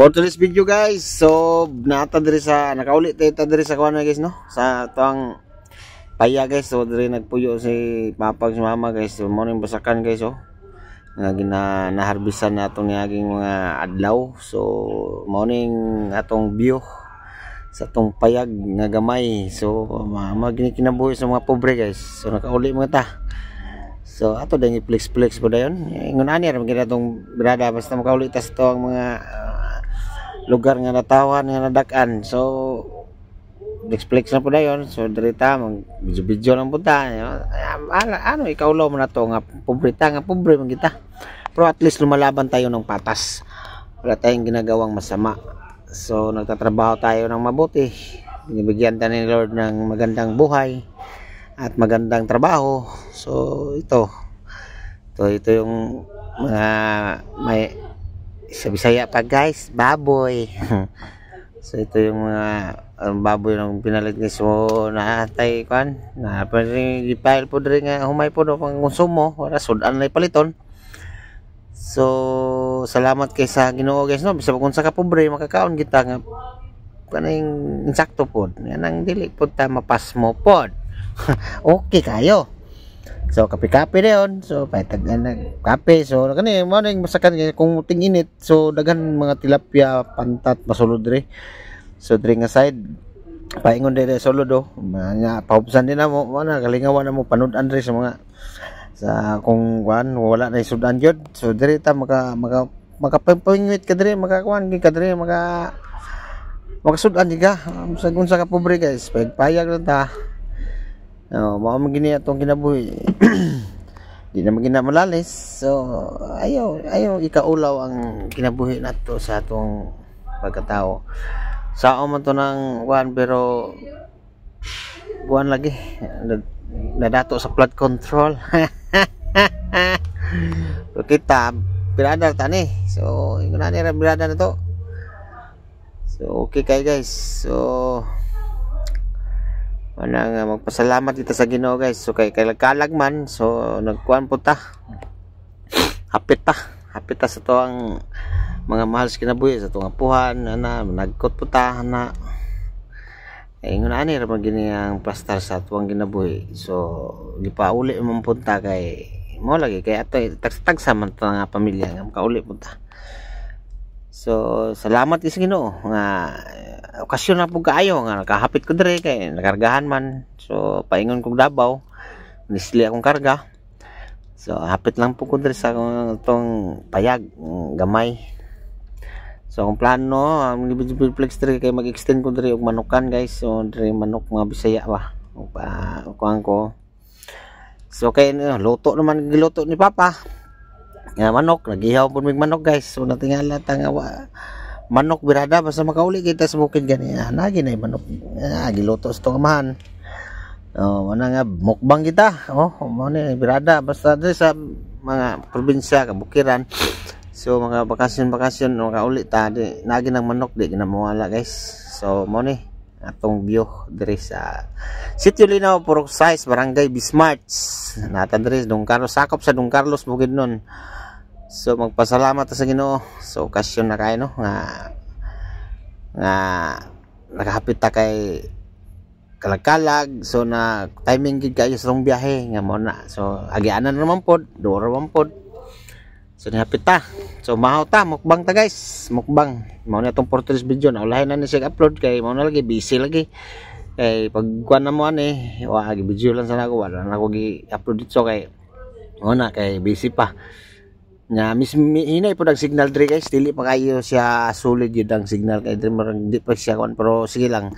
For today's video guys, so nata diri sa nakaulit tayo diri sa kuan guys no, sa tuang paya guys. So diri nagpuyo si papag si mama guys. So mo ning basakan guys oh. Nga naharbisan na atong niaging mga adlaw. So mo ning atong view sa tong payag nga gamay. So magkinabuhi sa mga pobre guys. So nakauli mga ta. So ato dang i-flex po dayon. Ingon ani ra magina tong brada basta makauli ta sa tuang mga lugar nga natawan nga nadak-an. So flex na po dayon. So dirita mag video lang punta. Ano ikaulaw mo na to nga pobre man kita. Pero at least lumalaban tayo ng patas. Wala tayong ginagawang masama. So nagtatrabaho tayo ng mabuti. Binibigyan tayo ni Lord ng magandang buhay at magandang trabaho. So ito yung mga may sa Bisaya pa guys, baboy. So ito yung mga baboy ng pinalit guys. So naatay kan na pwede i-file po diri nga humay po do pang konsumo para sudan lay paliton. So salamat kay sa Ginoo guys no, bisag kung sa ka pobre makakaon kita nga kaning insakto pod. Yan ang dili pod ta mapas mo pod. Okay kayo. So kape-kape dayon. So paitag na kape. So kani mo ning masakan kung ting init. So daghan mga tilapia, pantat, masulod diri. So diri nga side paingon diri sulod do. Nya paubsan din na mo na kalingawan na mo panud-an diri sa mga sa kung wala na sudan jud. So diri ta makapangwit ka diri, makakuan ka diri, makasudan diga. Sa unsa ka pobre guys, payag lang ta. Mao magini atong kinabuhi. Di na magina malalis. So ayaw ikaulaw ang kinabuhi nato sa atong pagkatao. Sao man to nang kuan pero kuan lagi nadato sa flood control. So kita birada tani. So ingon ani ra birada na to. So okay kay guys. So nga magpasalamat kita sa Ginoo guys. So kay kalag man. So nagkuan po ta. Hapit ta sa tuang mga mahal sa kinabuhi sa tuang apuhan na nagkot po ta na ingon ani ra magini ang plastar sa tuang kinabuhi. So gipauli man punta kay mo lagi kay ato tagsa man ta nga pamilya nga makauli punta. So salamat sa Ginoo nga okasyon na po kaayo nga nakahapit ko dire kay nakargahan man. So paingon kog Davao nisli akong karga. So hapit lang po ko dire sa tong payag gamay. So akong plano ang flex dire kay mag-extend ko dire og manukan guys. So dire manok mga Bisaya ba kuan ko. So kay luto naman giluto ni Papa nga manok, nagihaw po mig manok guys. So natingala ta nga manok birada basta makauli kita sa bukid gani. Nagi na manok. Giluto sa tongamahan. Mana nga mukbang kita. Mo ni birada basta diri sa mga probinsya kabukiran. So mga bakasyon makauli ta di nagi nang manok di ginamawala guys. So mo ni atong view diri sa Sitio Linaw, Purok Size, Barangay Bismarck. Nata diri Don Carlos, sakop sa Don Carlos Bukidnon. So magpasalamat sa Ginoo. So okasyon na kayo no nga nakahapit ta kay kalagkalag. So na timing gid kayo sa biyahe nga mo na. So agianan naman pod, duro man pod. So nahapit ta. So mahaw ta, mukbang ta guys. Mukbang. Mao na tong portales video na ulahin na ni siya upload kay mao na lagi busy lagi. Kay pag kuan na mo ani, gi video lang sana ko wala na ko gi-upload dito kay mao na kay busy pa. Nya hinay po dag signal diri guys, dili pa kayo siya solid yun ang signal kay diri marang di pa siya kuan pero sige lang.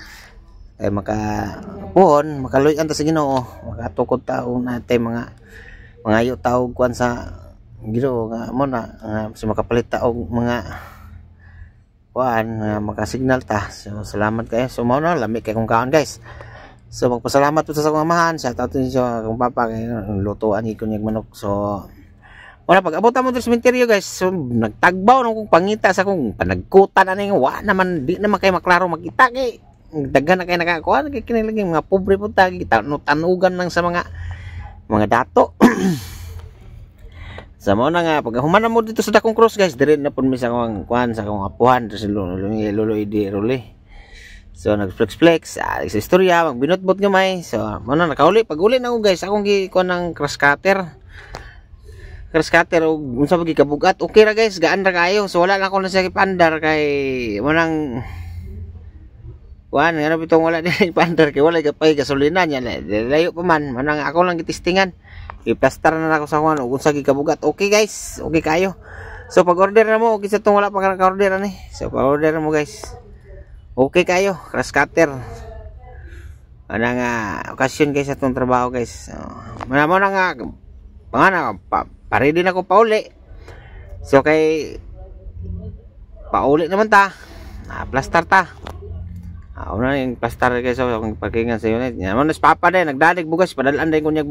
Kay makaluyan ta sa Ginoo, makatukod taong natay mga ayo taog kuan sa Ginoo nga mo na sa makapalit ta og mga kuan makasignal ta. So salamat kayo. So mao na lami kay kung kaon guys. So magpasalamat po sa akong amahan. Shout out din sa akong papa kay lutuan ikon yung manok. So wala pag abot mo sa cemetery guys. So nagtagbaw nung kong pangita sa kong panagkutan ani wa naman di naman kay maklaro makita kay daghan na kay nakakuan kay kinilang mga pobre po tagi tanugan lang sa mga dato. Sa mo na nga pag humana mo dito sa dakong cross guys, dire na pud mi sa akong kuan sa akong apuhan sa lolo idi ruli. So nag-flex sa istorya magbinot-bot gamay. So mo na nakauli pag uli na ko guys, akong gi kuan ng cross cutter. Cross cutter og unsa ba gikabugat. Okay ra guys, gaan ra kayo. So wala na ako na sa ipandar kay mo nang kuan nga bitong wala din ipandar kay wala gapay gasolina nya layo pa man. Manang ako lang gitistingan. I-plaster na ako sa kuan ug unsa gikabugat. Okay guys, okay kayo. So pag order na mo, okay sa tong wala pa ka order ani. So pag order na mo guys. Okay kayo, cross cutter. Ana nga okasyon guys sa tong trabaho guys. So, mo na nga pangana pa-ready na ko pauli. So kay pauli naman ta. Plaster ta. Una yung plaster guys so parkingan sa unit. Yan mo nas papa din nagdadig bugas padalan din kunyag